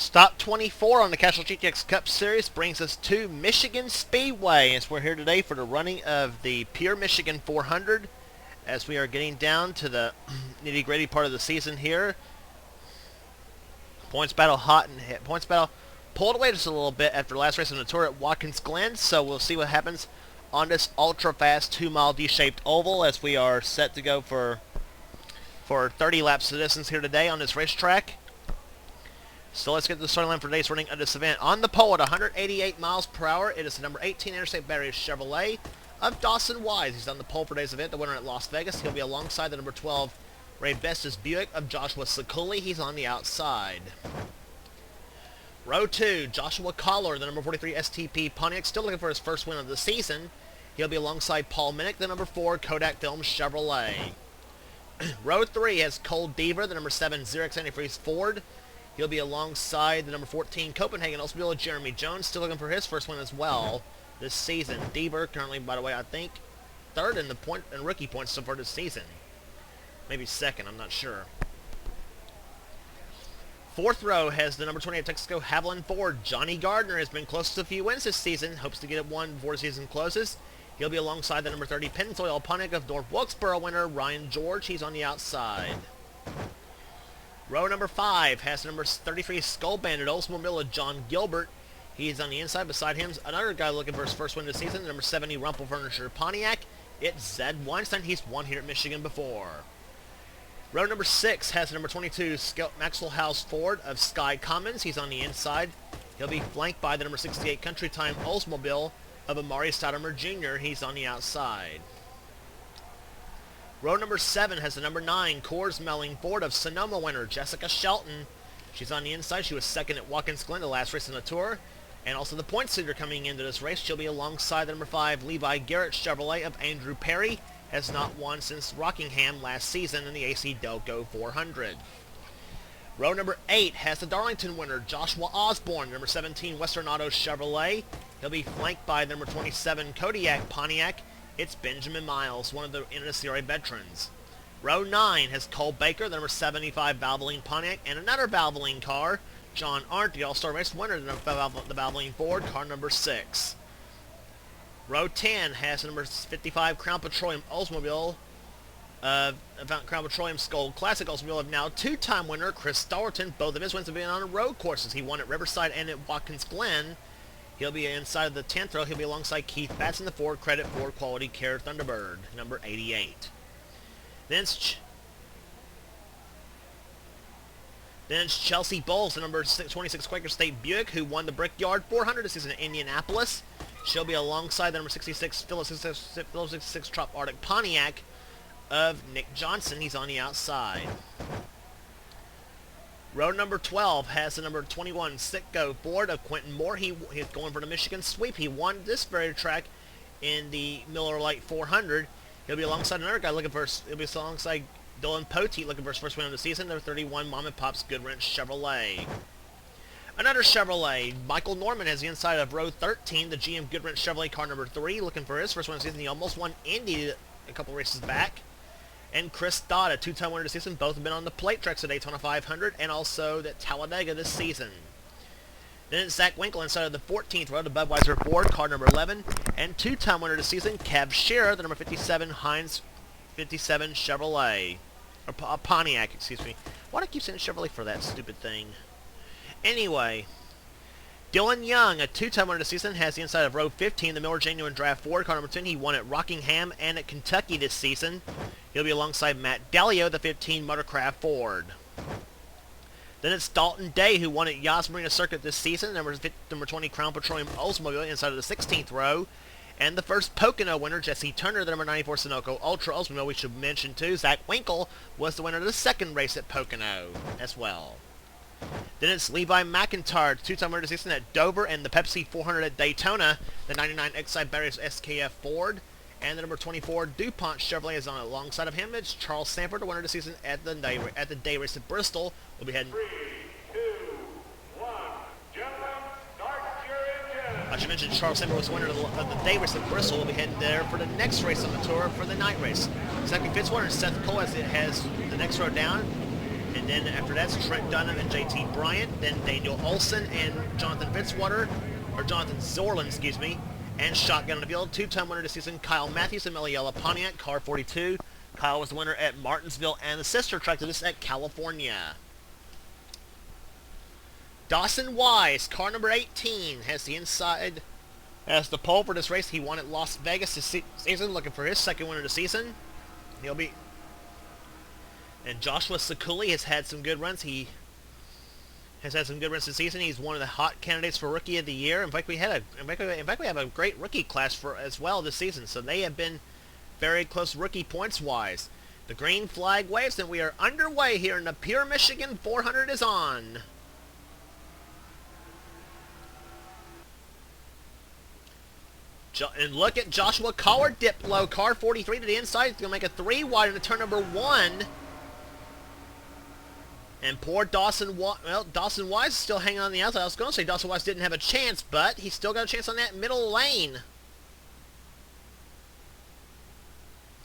Stop 24 on the Castrol GTX Cup Series brings us to Michigan Speedway, as we're here today for the running of the Pure Michigan 400, as we are getting down to the nitty-gritty part of the season here. Points battle hot and hit. Points battle pulled away just a little bit after the last race on the tour at Watkins Glen, so we'll see what happens on this ultra-fast 2-mile D-shaped oval as we are set to go for 30 laps of distance here today on this racetrack. So let's get to the starting line for today's running of this event. On the pole at 188 miles per hour, it is the number 18 Interstate Battery Chevrolet of Dawson Wise. He's on the pole for today's event, the winner at Las Vegas. He'll be alongside the number 12 Ray Bestis Buick of Joshua Sekuli. He's on the outside. Row 2, Joshua Collar, the number 43 STP Pontiac, still looking for his first win of the season. He'll be alongside Paul Minnick, the number 4 Kodak Film Chevrolet. Row 3 has Cole Deaver, the number 7 Xerox Antifreeze Ford. He'll be alongside the number 14 Copenhagen Oldsmobile Jeremy Jones, still looking for his first win as well this season. Deaver currently, by the way, I think third in the rookie points so far this season. Maybe second, I'm not sure. Fourth row has the number 28 Texaco Haviland Ford. Johnny Gardner has been close to a few wins this season. Hopes to get it won before the season closes. He'll be alongside the number 30 Pennzoil Pontiac of North Wilkesboro winner Ryan George. He's on the outside. Row number 5 has the number 33 Skull Bandit Oldsmobile of John Gilbert. He's on the inside. Beside him, another guy looking for his first win this season, number 70 Rumpel Furniture Pontiac. It's Zed Weinstein. He's won here at Michigan before. Row number 6 has the number 22 Maxwell House Ford of Sky Commons. He's on the inside. He'll be flanked by the number 68 Country Time Oldsmobile of Amari Stoudemire Jr. He's on the outside. Row number 7 has the number 9 Coors Melling Ford of Sonoma winner Jessica Shelton. She's on the inside. She was second at Watkins Glen, the last race on the tour. And also the points leader coming into this race. She'll be alongside the number 5 Levi Garrett Chevrolet of Andrew Perry. Has not won since Rockingham last season in the AC Delco 400. Row number 8 has the Darlington winner Joshua Osborne, number 17 Western Auto Chevrolet. He'll be flanked by the number 27 Kodiak Pontiac. It's Benjamin Miles, one of the NNSCRA veterans. Row 9 has Cole Baker, the number 75 Valvoline Pontiac, and another Valvoline car, John Arndt, the All-Star Race winner, the Valvoline Ford, car number 6. Row 10 has the number 55 Crown Petroleum Oldsmobile, Crown Petroleum Skull Classic Oldsmobile of now two-time winner Chris Stollerton. Both of his wins have been on road courses. He won at Riverside and at Watkins Glen. He'll be inside of the 10th row. He'll be alongside Keith Batson, the Ford Credit Ford Quality Care Thunderbird, number 88. Then it's Chelsea Bowles, the number 26 Quaker State Buick, who won the Brickyard 400 this season in Indianapolis. She'll be alongside the number 66 Phillips 66 Trop Arctic Pontiac of Nick Johnson. He's on the outside. Row number 12 has the number 21 Sitco Ford of Quentin Moore. He's going for the Michigan sweep. He won this very track in the Miller Lite 400. He'll be alongside another guy looking for. He'll be alongside Dylan Poteet looking for his first win of the season. Number 31 Mom and Pop's Goodwrench Chevrolet. Another Chevrolet. Michael Norman has the inside of row 13, the GM Goodwrench Chevrolet car number 3, looking for his first win of the season. He almost won Indy a couple races back. And Chris Dodd, a two-time winner this season. Both have been on the plate tracks at Daytona 500 and also at Talladega this season. Then it's Zach Winkle inside of the 14th row, the Budweiser Ford, car number 11. And two-time winner this season, Kev Shearer, the number 57 Heinz 57 Chevrolet. Or Pontiac, excuse me. Why do I keep saying Chevrolet for that stupid thing? Anyway, Dylan Young, a two-time winner this season, has the inside of row 15, the Miller Genuine Draft Ford, car number 10. He won at Rockingham and at Kentucky this season. He'll be alongside Matt Delio, the 15 Motorcraft Ford. Then it's Dalton Day, who won at Yas Marina Circuit this season, number 20 Crown Petroleum Oldsmobile inside of the 16th row. And the first Pocono winner, Jesse Turner, the number 94 Sunoco Ultra Oldsmobile. We should mention, too, Zach Winkle was the winner of the second race at Pocono as well. Then it's Levi McIntyre, two-time winner this season at Dover and the Pepsi 400 at Daytona, the 99 Excite Batteries SKF Ford, and the number 24 DuPont Chevrolet is on alongside of him. It's Charles Sanford, the winner this season at the day race at Bristol. We'll be heading. 3, 2, 1, gentlemen, start your engine. I should mention Charles Sanford was the winner of the day race at Bristol. We'll be heading there for the next race on the tour for the night race. Zachary Fitzwater and Seth Cole as it has the next row down. And then after that's Trent Dunham and JT Bryant. Then Daniel Olson and Jonathan Fitzwater, or Jonathan Zorlin, excuse me. And shotgun on the field. Two-time winner this season, Kyle Matthews and Meliella Pontiac, car 42. Kyle was the winner at Martinsville and the sister track to this at California. Dawson Wise, car number 18, has the inside, has the pole for this race. He won at Las Vegas this season, looking for his second win of the season. He'll be... And Joshua Sekuli has had some good runs. He has had some good runs this season. He's one of the hot candidates for Rookie of the Year. In fact, we have a great rookie class for as well this season. So they have been very close rookie points-wise. The green flag waves, and we are underway here in the Pure Michigan 400 is on. And look at Joshua Collard dip low, car 43 to the inside. He's going to make a 3 wide into turn number 1. And poor Dawson Wise is still hanging on the outside. I was going to say Dawson Wise didn't have a chance, but he still got a chance on that middle lane.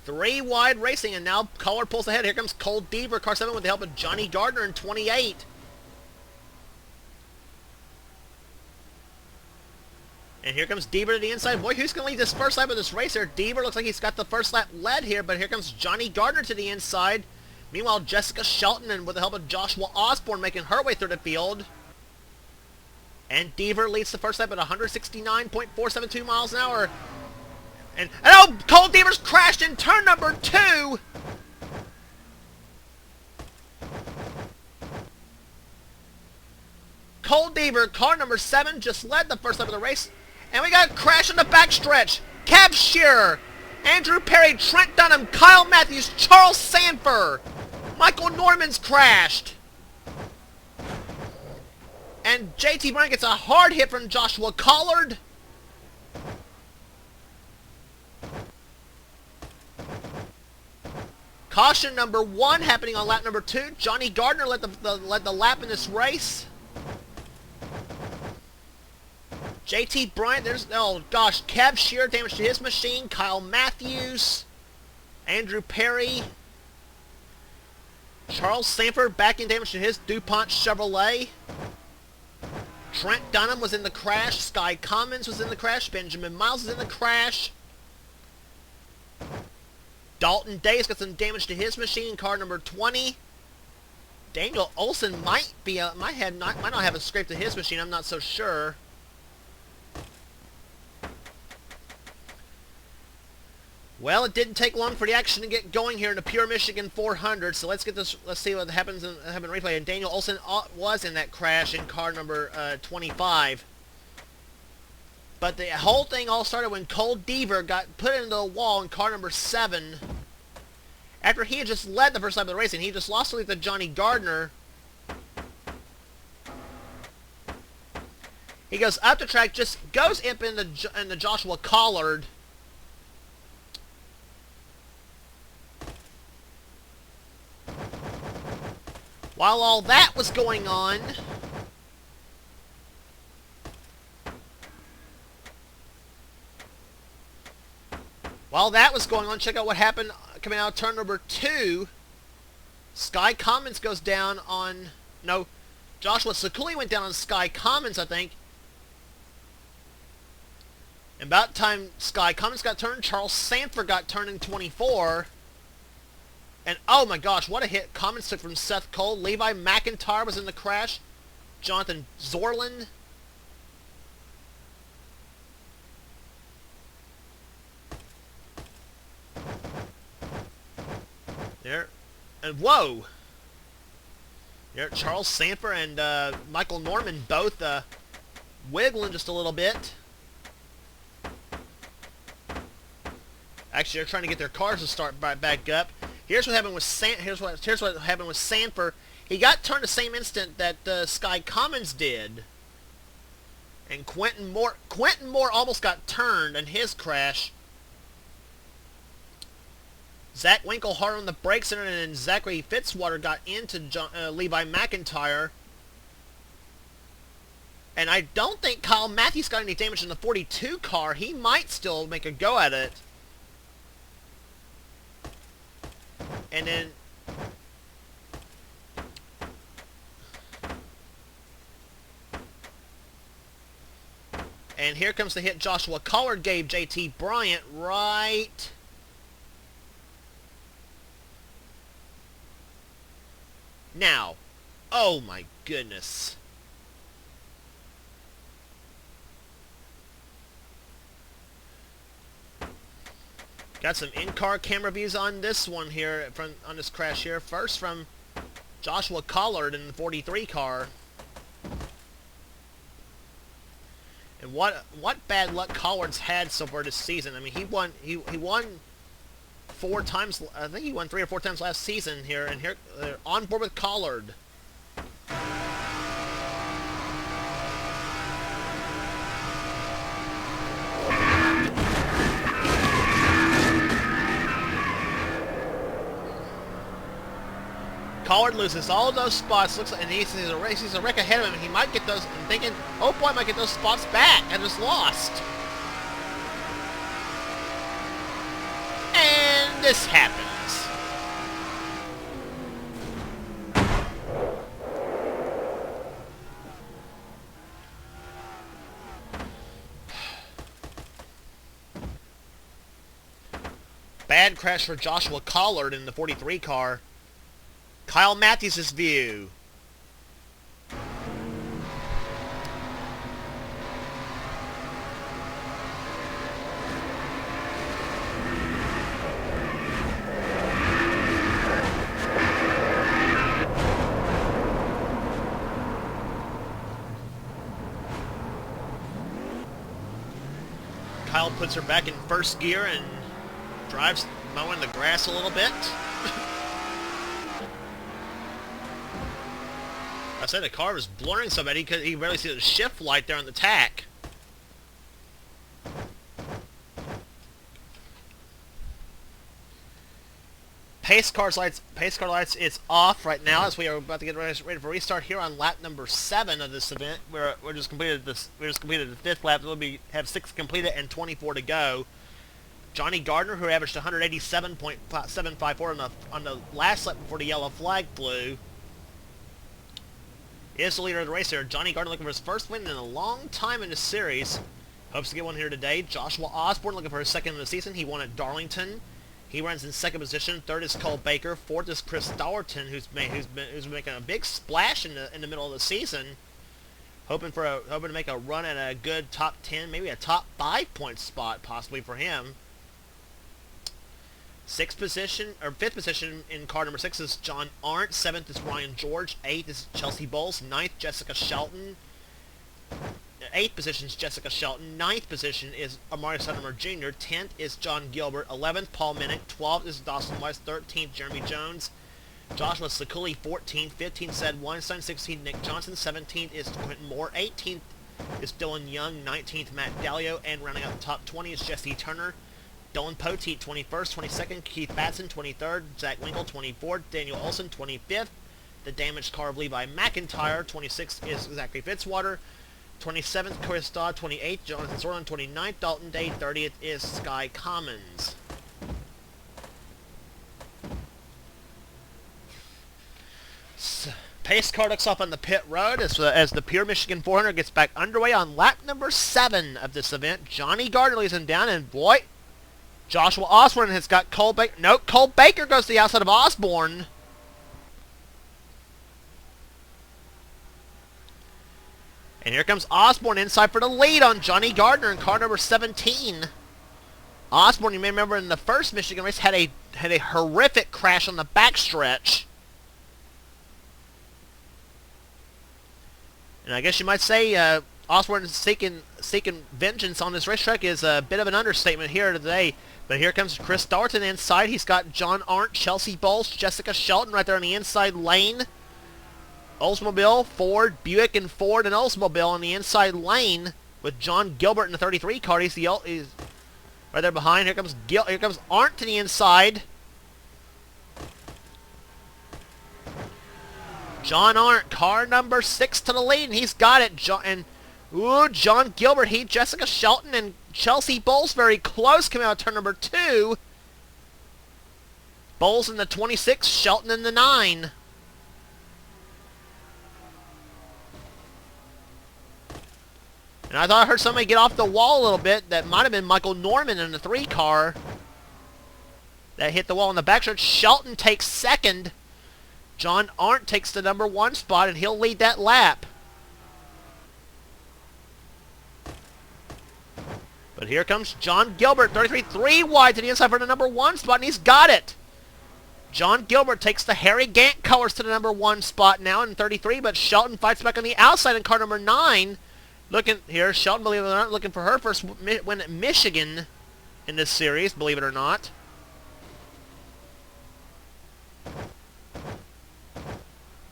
3 wide racing, and now Collard pulls ahead. Here comes Cole Deaver, car 7, with the help of Johnny Gardner in 28. And here comes Deaver to the inside. Boy, who's going to lead this first lap of this race here? Deaver looks like he's got the first lap led here, but here comes Johnny Gardner to the inside. Meanwhile, Jessica Shelton, and with the help of Joshua Osborne, making her way through the field. And Deaver leads the first lap at 169.472 miles an hour. And oh, Cole Deaver's crashed in turn number 2. Cole Deaver, car number 7, just led the first lap of the race. And we got a crash in the backstretch. Kev Shearer, Andrew Perry, Trent Dunham, Kyle Matthews, Charles Sanford. Michael Norman's crashed. And JT Bryant gets a hard hit from Joshua Collard. Caution number 1 happening on lap number 2. Johnny Gardner led the lap in this race. JT Bryant, oh gosh, Kev Shearer damage to his machine. Kyle Matthews, Andrew Perry, Charles Sanford backing damage to his DuPont Chevrolet. Trent Dunham was in the crash. Sky Commons was in the crash. Benjamin Miles was in the crash. Dalton Days got some damage to his machine, car number 20. Daniel Olson might not have a scrape to his machine. I'm not so sure. Well, it didn't take long for the action to get going here in the Pure Michigan 400. So let's see what happens in replay. And Daniel Olson was in that crash in car number 25. But the whole thing all started when Cole Deaver got put into the wall in car number 7. After he had just led the first lap of the race, and he just lost the lead to Johnny Gardner. He goes up the track, just goes up in the Joshua Collard. While all that was going on, check out what happened coming out of turn number 2. Sky Commons goes down on... No, Joshua Sekuli went down on Sky Commons, I think. And about time Sky Commons got turned, Charles Sanford got turned in 24. And oh my gosh, what a hit Commons took from Seth Cole. Levi McIntyre was in the crash. Jonathan Zorlin. There. And whoa! There, Charles Sanford and Michael Norman both wiggling just a little bit. Actually, they're trying to get their cars to start back up. Here's what happened with here's what happened with Sanford. He got turned the same instant that Sky Commons did. And Quentin Moore almost got turned in his crash. Zach Winkle hard on the brakes, and then Zachary Fitzwater got into Levi McIntyre. And I don't think Kyle Matthews got any damage in the 42 car. He might still make a go at it. And then And here comes the hit. Joshua Collard gave JT Bryant right now. Oh my goodness. Got some in-car camera views on this one here, on this crash here. First from Joshua Collard in the 43 car. And what bad luck Collard's had so far this season. I mean, he won 4 times. I think he won 3 or 4 times last season here. And here, on board with Collard. Collard loses all those spots. Looks like, and he sees a wreck ahead of him. He might get those. I'm thinking, oh boy, I might get those spots back. I just lost. And this happens. Bad crash for Joshua Collard in the 43 car. Kyle Matthews' view. Kyle puts her back in first gear and drives mowing the grass a little bit. I said the car was blurring so bad he could barely see the shift light there on the tack. Pace car lights is off right now as we are about to get ready for restart here on lap number 7 of this event. We just completed the 5th lap. We'll have 6 completed and 24 to go. Johnny Gardner, who averaged 187.754 on the last lap before the yellow flag flew, is the leader of the race here. Johnny Gardner looking for his first win in a long time in the series. Hopes to get one here today. Joshua Osborne looking for his second of the season. He won at Darlington. He runs in second position. Third is Cole Baker. Fourth is Chris Dowerton, who's making a big splash in the middle of the season. Hoping to make a run at a good top 10, maybe a top 5 point spot possibly for him. Fifth position in car number 6 is John Arndt. 7th is Ryan George. 8th is Chelsea Bowles. 9th, Jessica Shelton. 8th position is Jessica Shelton. 9th position is Amari Sutherland Jr. 10th is John Gilbert. 11th, Paul Minnick. 12th is Dawson Weiss. 13th, Jeremy Jones. Joshua Sakuli, 14th. 15th, Sed Weinstein. 16th, Nick Johnson. 17th is Quentin Moore. 18th is Dylan Young. 19th, Matt Gallio. And rounding out the top 20 is Jesse Turner. Dylan Poteet, 21st, 22nd, Keith Batson, 23rd, Zach Winkle, 24th, Daniel Olson, 25th, the damaged car of Levi McIntyre, 26th is Zachary Fitzwater, 27th, Chris Dodd, 28th, Jonathan Sorlin, 29th, Dalton Day, 30th is Sky Commons. Pace car looks off on the pit road as the Pure Michigan 400 gets back underway on lap number 7 of this event. Johnny Gardner leads him down, and boy, Joshua Osborne has got Cole Baker. No, Cole Baker goes to the outside of Osborne. And here comes Osborne inside for the lead on Johnny Gardner in car number 17. Osborne, you may remember in the first Michigan race, had a horrific crash on the backstretch. And I guess you might say Osborne seeking vengeance on this racetrack is a bit of an understatement here today. But here comes Chris Darton inside. He's got John Arndt, Chelsea Bowles, Jessica Shelton right there on the inside lane. Oldsmobile, Ford, Buick, and Ford and Oldsmobile on the inside lane with John Gilbert in the 33 car. He's right there behind. Here comes Arndt to the inside. John Arndt, car number 6 to the lead, and he's got it. John Gilbert, Jessica Shelton, and Chelsea Bowles very close coming out of turn number 2. Bowles in the 26, Shelton in the 9. And I thought I heard somebody get off the wall a little bit. That might have been Michael Norman in the 3 car. That hit the wall in the backstretch. Shelton takes second. John Arndt takes the number 1 spot, and he'll lead that lap. But here comes John Gilbert, 33, 3 wide to the inside for the number 1 spot, and he's got it. John Gilbert takes the Harry Gant colors to the number 1 spot now in 33, but Shelton fights back on the outside in car number 9. Looking here, Shelton, believe it or not, looking for her first win at Michigan in this series, believe it or not.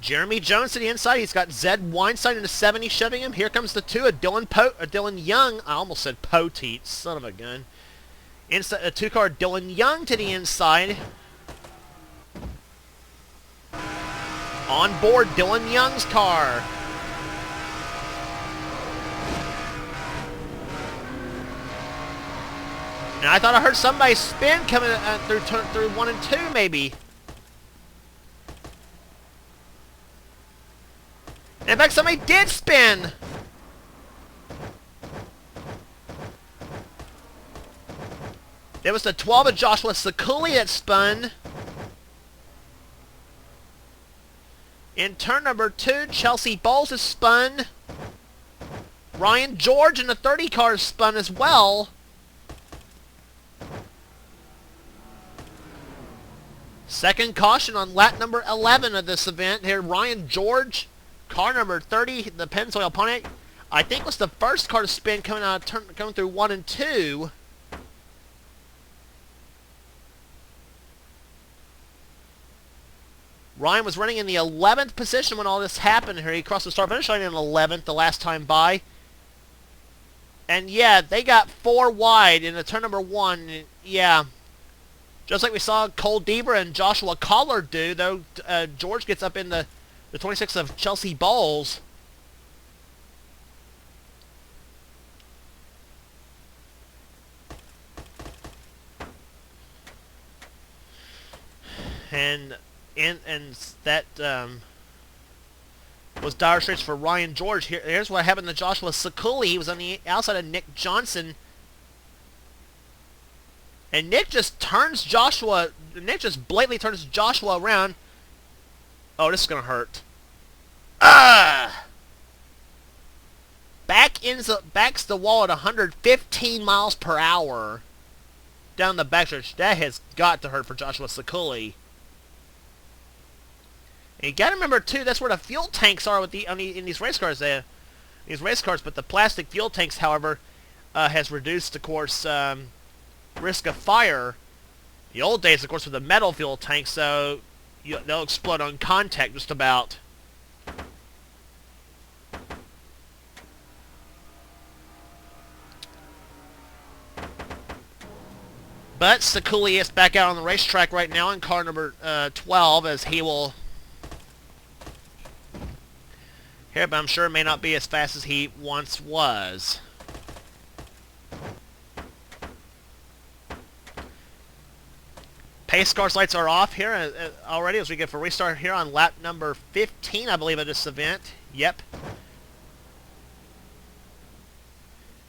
Jeremy Jones to the inside. He's got Zed Weinstein in the 70 shoving him. Here comes the 2 of Dylan Young. I almost said Poteet, son of a gun. Inside a 2 car Dylan Young to the inside. On board Dylan Young's car. And I thought I heard somebody spin coming through 1 and 2 maybe. In fact, somebody did spin! There was the 12 of Joshua Sakuli that spun. In turn number 2, Chelsea Bowles is spun. Ryan George in the 30 car is spun as well. Second caution on lap number 11 of this event. Here, Ryan George. Car number 30, the Pennzoil Pontiac, I think was the first car to spin coming through 1 and 2. Ryan was running in the 11th position when all this happened here. He crossed the start-finish line in 11th the last time by. And yeah, they got 4 wide in the turn number 1. Yeah. Just like we saw Cole Deaver and Joshua Collard do, though George gets up in the 26 of Chelsea Bowles. And that was dire straits for Ryan George. Here's what happened to Joshua Sakuli. He was on the outside of Nick Johnson. And Nick just blatantly turns Joshua around. Oh, this is going to hurt. Backs the wall at 115 miles per hour down the backstretch. That has got to hurt for Joshua Sakuli. And you got to remember too, that's where the fuel tanks are in these race cars. But the plastic fuel tanks, however, has reduced, of course, risk of fire. The old days, of course, with the metal fuel tanks, so they'll explode on contact just about. But Sakuli is back out on the racetrack right now in car number 12, as he will... Here, but I'm sure it may not be as fast as he once was. Pace cars lights are off here already as we get for restart here on lap number 15, I believe, of this event. Yep.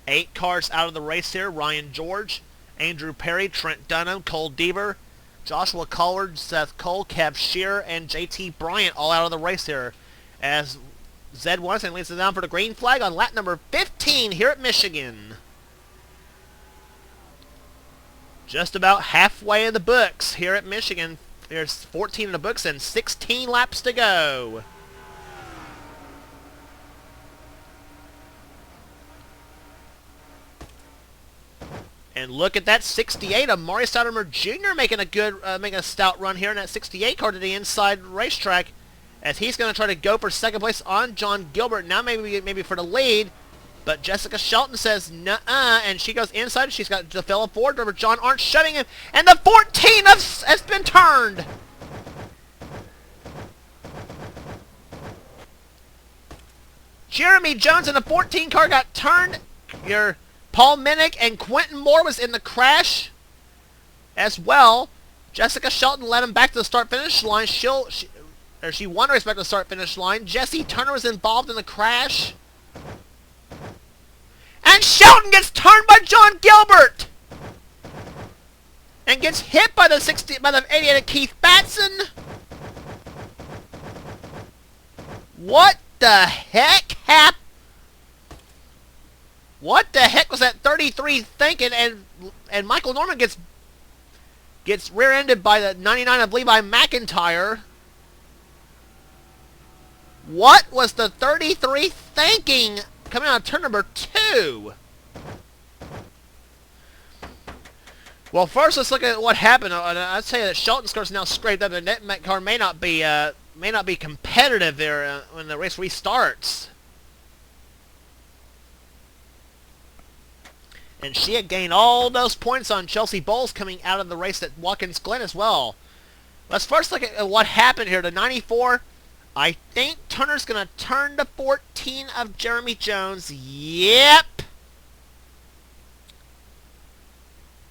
8 cars out of the race here. Ryan George, Andrew Perry, Trent Dunham, Cole Deaver, Joshua Collard, Seth Cole, Kev Shearer, and JT Bryant all out of the race here. As Zed Weinstein leads it down for the green flag on lap number 15 here at Michigan. Just about halfway in the books here at Michigan. There's 14 in the books and 16 laps to go. And look at that 68 of Maury Stoudemer Jr. making a stout run here in that 68 car to the inside racetrack, as he's going to try to go for second place on John Gilbert. Now maybe for the lead. But Jessica Shelton says, nuh-uh, and she goes inside. She's got the fellow Ford driver, John Arndt, shoving him, and the 14 has been turned. Jeremy Jones in the 14 car got turned. Your Paul Minnick and Quentin Moore was in the crash as well. Jessica Shelton led him back to the start-finish line. She won a race back to the start-finish line. Jesse Turner was involved in the crash. And Shelton gets turned by John Gilbert! And gets hit by the 88 of Keith Batson. What the heck happened? What the heck was that 33 thinking? And Michael Norman gets rear-ended by the 99 of Levi McIntyre. What was the 33 thinking coming out of turn number 2? Well, first let's look at what happened. I'd say that Shelton's car's now scraped up, and that car may not be competitive there when the race restarts. And she had gained all those points on Chelsea Bowles coming out of the race at Watkins Glen as well. Let's first look at what happened here. The 94, I think Turner's going to turn to 14 of Jeremy Jones. Yep.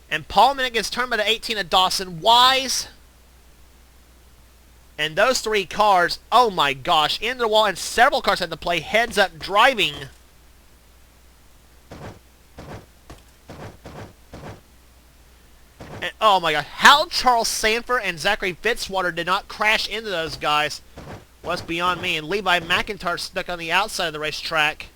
And Paul Minnick gets turned by the 18 of Dawson Wise. And those 3 cars, oh my gosh, into the wall, and several cars had to play heads-up driving. And, oh my god, how Charles Sanford and Zachary Fitzwater did not crash into those guys was beyond me. And Levi McIntyre stuck on the outside of the racetrack.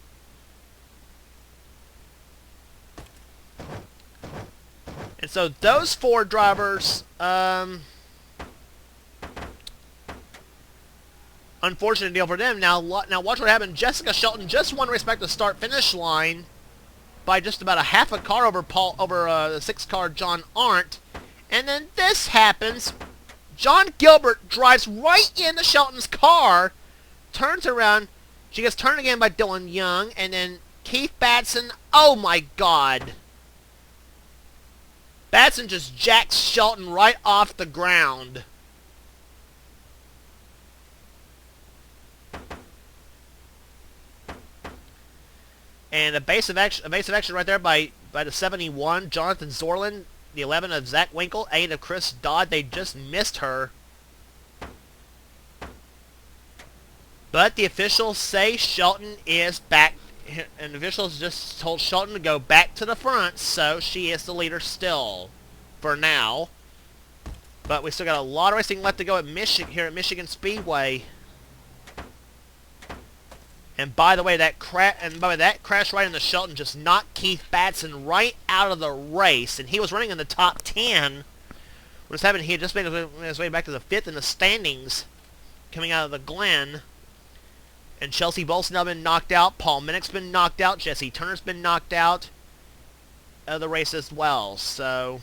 And so those 4 drivers, unfortunate deal for them. Now watch what happened. Jessica Shelton just won race back to the start-finish line by just about a half a car over the 6-car John Arndt. And then this happens. John Gilbert drives right into Shelton's car, turns around. She gets turned again by Dylan Young, and then Keith Batson. Oh my god. Batson just jacks Shelton right off the ground. And a base of action right there by the 71, Jonathan Zorlin, the 11 of Zach Winkle, 8 of Chris Dodd. They just missed her. But the officials say Shelton is back, and the officials just told Shelton to go back to the front, so she is the leader still, for now. But we still got a lot of racing left to go at Michigan Speedway. And by the way, that crash right into Shelton just knocked Keith Batson right out of the race, and he was running in the top 10. What was happening? He had just made his way back to the 5th in the standings, coming out of the Glen. And Chelsea Bolson now been knocked out. Paul Minnick's been knocked out. Jesse Turner's been knocked out of the race as well. So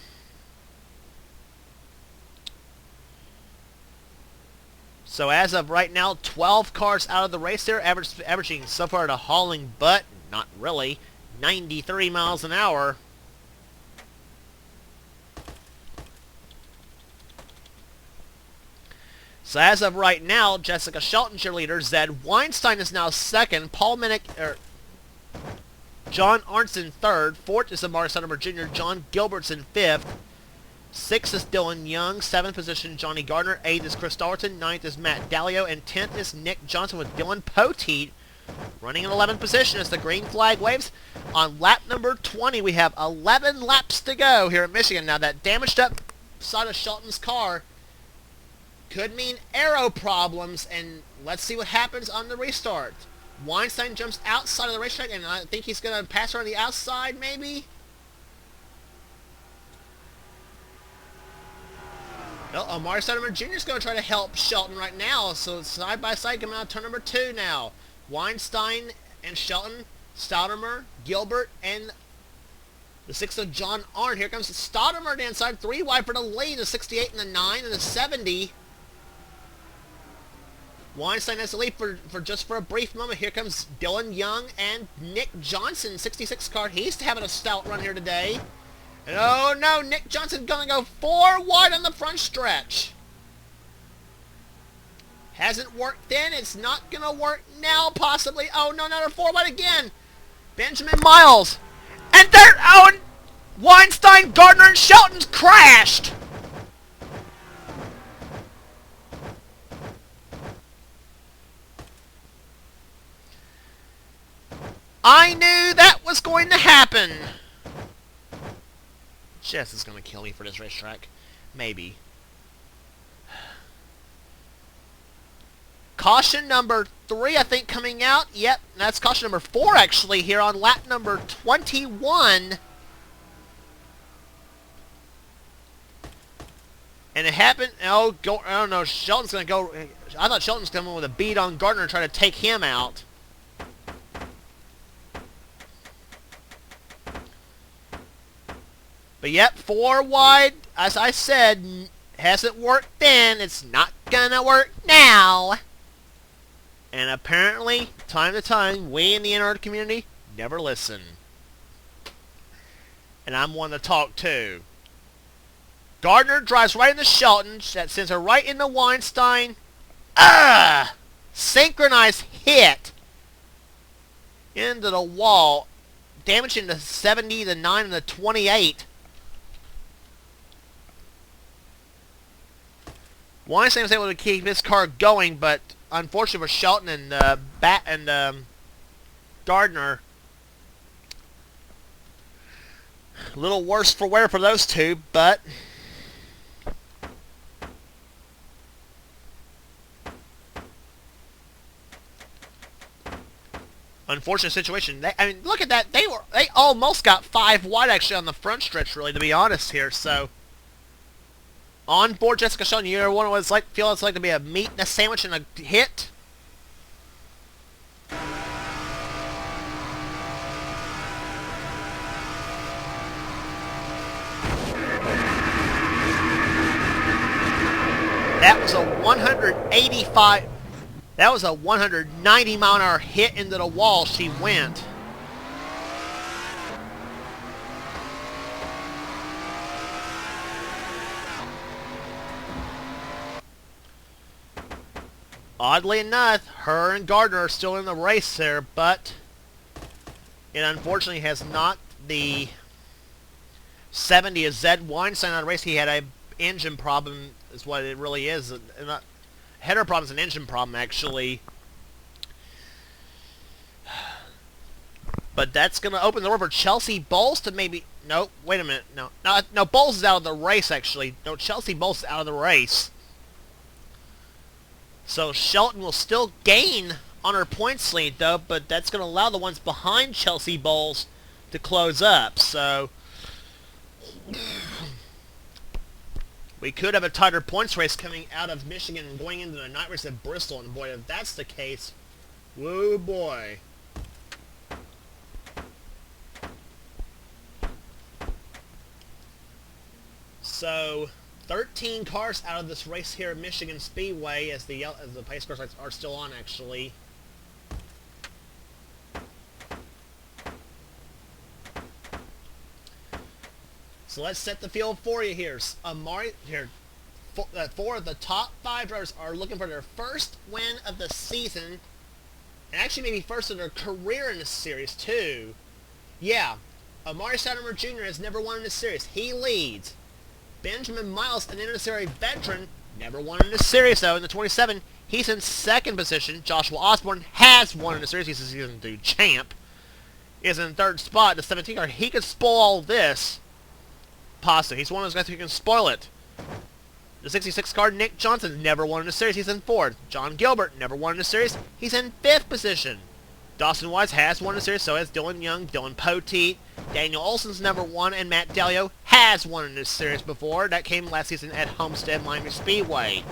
as of right now, 12 cars out of the race there, averaging so far at a hauling butt, not really, 93 miles an hour. So as of right now, Jessica Shelton's your leader. Zed Weinstein is now 2nd. Paul Minnick, John Arnt's in 3rd. 4th is Amari Sotomayor Jr. John Gilbert's in 5th. 6th is Dylan Young. 7th position, Johnny Gardner. 8th is Chris Dalton. 9th is Matt Dallio. And 10th is Nick Johnson with Dylan Poteet running in 11th position as the green flag waves. On lap number 20, we have 11 laps to go here at Michigan. Now, that damaged up side of Shelton's car could mean aero problems, and let's see what happens on the restart. Weinstein jumps outside of the racetrack, and I think he's going to pass her on the outside, maybe? Well, Amari Sotomayor Jr. is going to try to help Shelton right now. So side by side coming out of turn number 2 now. Weinstein and Shelton, Stoudemer, Gilbert, and the 6th of John Arndt. Here comes Stoudemer to inside. 3 wide for the lead. The 68 and the 9 and the 70. Weinstein has the lead for just for a brief moment. Here comes Dylan Young and Nick Johnson, 66 car. He's having a stout run here today. And oh no, Nick Johnson gonna go 4 wide on the front stretch. Hasn't worked then. It's not gonna work now, possibly. Oh no, no, 4 wide again. Benjamin Miles. And there, oh, and Weinstein, Gardner, and Shelton's crashed. I knew that was going to happen! Jess is going to kill me for this racetrack. Maybe. Caution number 3, I think, coming out. Yep, that's caution number 4, actually, here on lap number 21. And it happened... Oh, I don't know. Shelton's going to go... I thought Shelton was coming with a bead on Gardner and try to take him out. But yep, 4 wide, as I said, hasn't worked then. It's not gonna work now. And apparently, time to time, we in the NR community never listen. And I'm one to talk too. Gardner drives right into Shelton. That sends her right into Weinstein. Synchronized hit into the wall, damaging the 70, the 9, and the 28. Weinstein was able to keep his car going, but unfortunately for Shelton and Gardner, a little worse for wear for those two, but unfortunate situation. I mean, look at that. They almost got 5 wide actually on the front stretch, really, to be honest here. So on board Jessica Shelton, you ever wonder what it's like? Feel it's like to be a meat and a sandwich and a hit? That was a 185. That was a 190 mile an hour hit into the wall. She went. Oddly enough, her and Gardner are still in the race there, but it unfortunately has knocked the 70 of Zed Weinstein out of the race. He had a engine problem, is what it really is. Not header problem is an engine problem, actually. But that's going to open the door for Chelsea Bowles to maybe... No, wait a minute. No, Bowles is out of the race, actually. No, Chelsea Bowles is out of the race. So Shelton will still gain on her points lead, though, but that's going to allow the ones behind Chelsea Bowles to close up. So we could have a tighter points race coming out of Michigan and going into the night race at Bristol. And boy, if that's the case, whoa boy. So 13 cars out of this race here at Michigan Speedway, as the pace car lights are still on, actually. So let's set the field for you here. Four of the top 5 drivers are looking for their first win of the season, and actually maybe first of their career in this series too. Yeah, Amari Stoudemire Jr. has never won in this series. He leads. Benjamin Miles, an NNSCRA veteran, never won in this series, though. In the 27, he's in second position. Joshua Osborne has won in the series. He's a Season 2 champ. Is in third spot. The 17 car, he could spoil all this. Possibly. He's one of those guys who can spoil it. The 66 car, Nick Johnson, never won in the series. He's in fourth. John Gilbert, never won in the series. He's in fifth position. Dawson Wise has won the series, so has Dylan Young, Dylan Poteet. Daniel Olson's never won, and Matt Dalio has won in this series before. That came last season at Homestead Miami Speedway.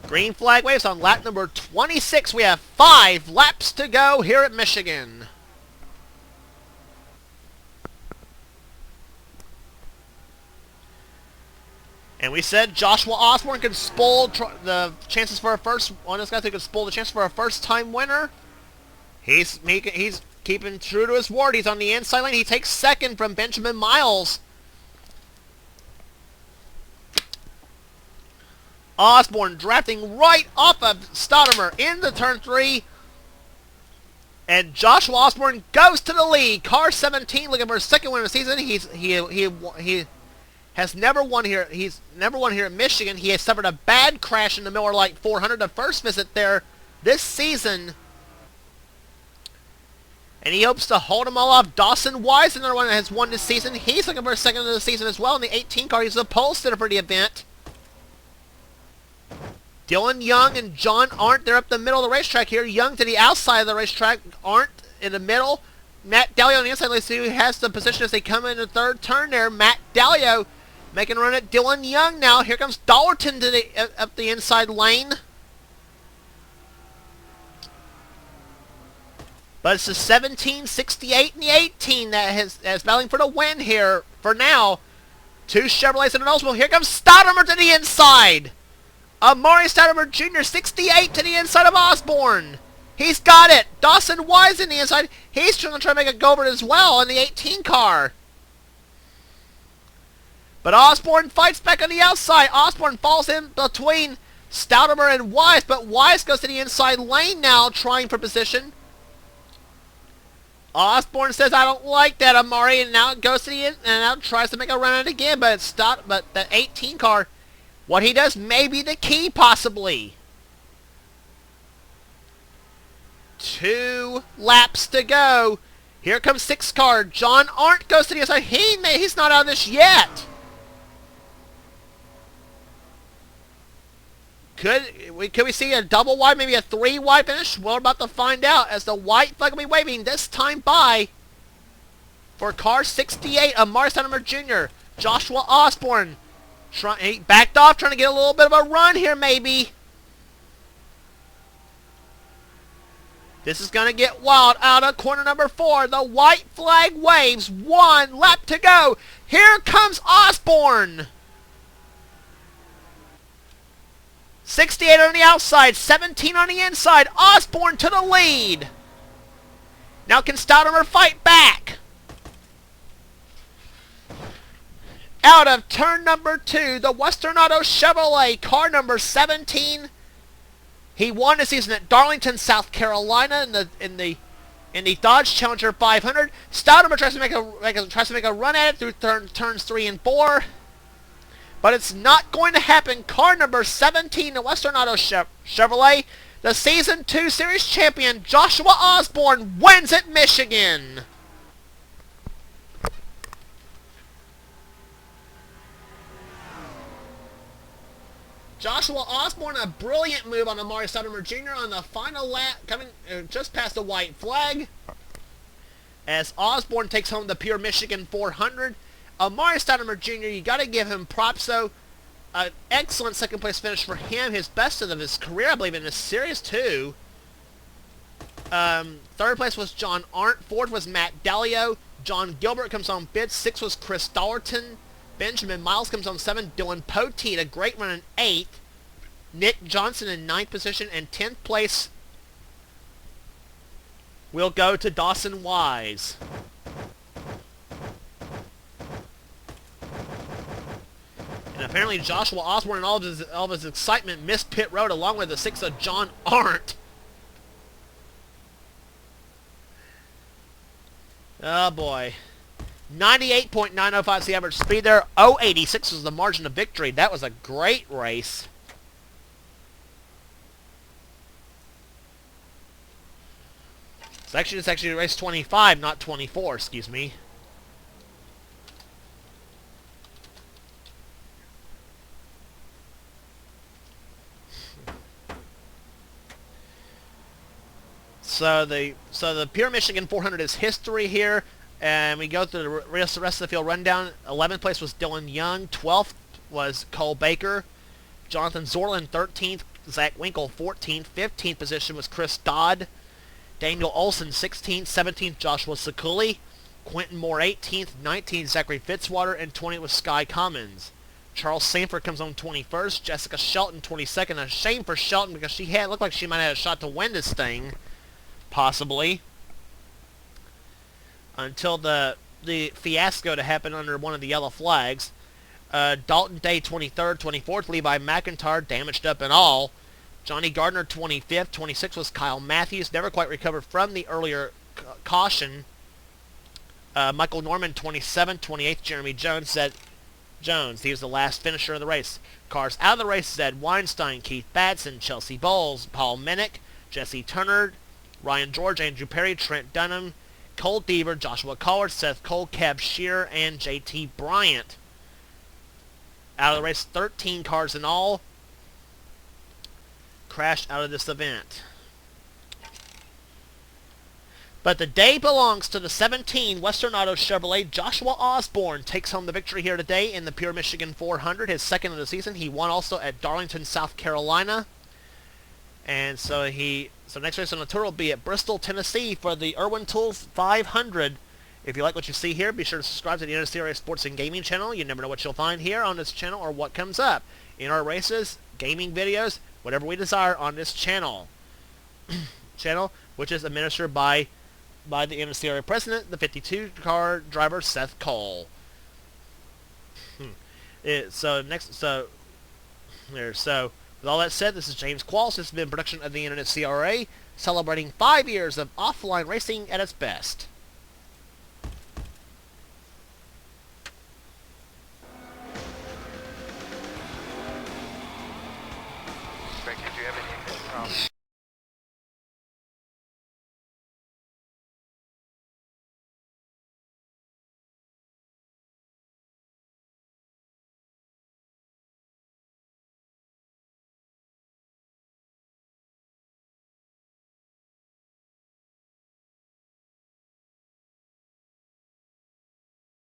Green flag waves on lap number 26. We have 5 laps to go here at Michigan. And we said Joshua Osborne could spoil the chances for a first... One of those guys who could spoil the chance for a first-time winner. He's keeping true to his word. He's on the inside lane. He takes second from Benjamin Miles. Osborne drafting right off of Stoudemire into turn 3. And Joshua Osborne goes to the lead. Car 17 looking for his second win of the season. He has never won here. He's never won here at Michigan. He has suffered a bad crash in the Miller Lite 400. The first visit there this season. And he hopes to hold them all off. Dawson Wise, another one that has won this season. He's looking for a second of the season as well in the 18 car. He's the pole sitter for the event. Dylan Young and John Arndt, they're up the middle of the racetrack here. Young to the outside of the racetrack. Arndt in the middle. Matt Dalio on the inside. Let's see who has the position as they come in the third turn there. Matt Dalio making a run at Dylan Young now. Here comes Dollerton to the up the inside lane. But it's the 17, 68, and the 18 that has battling for the win here for now. Two Chevrolets and an Oldsmobile. Here comes Stoudemer to the inside. Amari Stoudemer Jr., 68 to the inside of Osborne. He's got it. Dawson Wise in the inside. He's trying to make a go over it as well in the 18 car. But Osborne fights back on the outside. Osborne falls in between Stoudemer and Wise, but Wise goes to the inside lane now, trying for position. Osborne says, "I don't like that, Amari," and now it goes to the end, and now tries to make a run at it again, but it's stopped. But the 18 car, what he does may be the key, possibly. 2 laps to go. Here comes 6 car. John Arndt goes to the inside. He's not out of this yet. Could we see a double wide, maybe a 3 wide finish? We're about to find out as the white flag will be waving this time by for car 68, Amari Stoudemer Jr. Joshua Osborne. He backed off, trying to get a little bit of a run here, maybe. This is going to get wild out of corner number 4. The white flag waves. 1 lap to go. Here comes Osborne. 68 on the outside, 17 on the inside. Osborne to the lead. Now can Stoudemer fight back? Out of turn number 2, the Western Auto Chevrolet, car number 17. He won the season at Darlington, South Carolina, in the Dodge Challenger 500. Stoudemer tries to make a run at it through turns 3 and 4. But it's not going to happen. Car number 17, the Western Auto Chevrolet, the Season 2 Series champion, Joshua Osborne, wins at Michigan. Joshua Osborne, a brilliant move on Amari Stoudemer Jr. on the final lap, coming just past the white flag. As Osborne takes home the Pure Michigan 400. Amari Stoudemer Jr., you got to give him props, though. An excellent second place finish for him. His best of his career, I believe, in this series, too. Third place was John Arndt. Fourth was Matt Dalio. John Gilbert comes on fifth. Sixth was Chris Dollerton. Benjamin Miles comes on 7th. Dylan Poteet, a great run in 8th. Nick Johnson in 9th position. And 10th place will go to Dawson Wise. And apparently Joshua Osborne and all of his excitement missed pit road along with the 6 of John Arndt. Oh boy. 98.905 is the average speed there. 086 was the margin of victory. That was a great race. It's actually race 25, not 24, excuse me. So the Pure Michigan 400 is history here, and we go through the rest of the field rundown. 11th place was Dylan Young. 12th was Cole Baker. Jonathan Zorlin 13th. Zach Winkle 14th. 15th position was Chris Dodd. Daniel Olson 16th. 17th Joshua Sekuli. Quentin Moore 18th. 19th Zachary Fitzwater, and 20th was Sky Commons. Charles Sanford comes on 21st. Jessica Shelton 22nd. A shame for Shelton because she looked like she might have had a shot to win this thing. Possibly. Until the fiasco to happen under one of the yellow flags. Dalton Day 23rd, 24th. Levi McIntyre damaged up and all. Johnny Gardner 25th. 26th was Kyle Matthews. Never quite recovered from the earlier caution. Michael Norman 27th. 28th Jeremy Jones. He was the last finisher of the race. Cars out of the race: Zed Weinstein, Keith Batson, Chelsea Bowles, Paul Minnick, Jesse Turner, Ryan George, Andrew Perry, Trent Dunham, Cole Deaver, Joshua Collard, Seth Cole, Kev Shearer, and JT Bryant. Out of the race, 13 cars in all crashed out of this event. But the day belongs to the 17 Western Auto Chevrolet. Joshua Osborne takes home the victory here today in the Pure Michigan 400, his second of the season. He won also at Darlington, South Carolina. And so next race on the tour will be at Bristol, Tennessee for the Irwin Tools 500. If you like what you see here, be sure to subscribe to the NNSCRA Sports and Gaming channel. You never know what you'll find here on this channel or what comes up in our races, gaming videos, whatever we desire on this channel. Which is administered by the NNSCRA president, the 52-car driver Seth Cole. So with all that said, this is James Qualls. This has been a production of the NNSCRA, celebrating 5 years of offline racing at its best.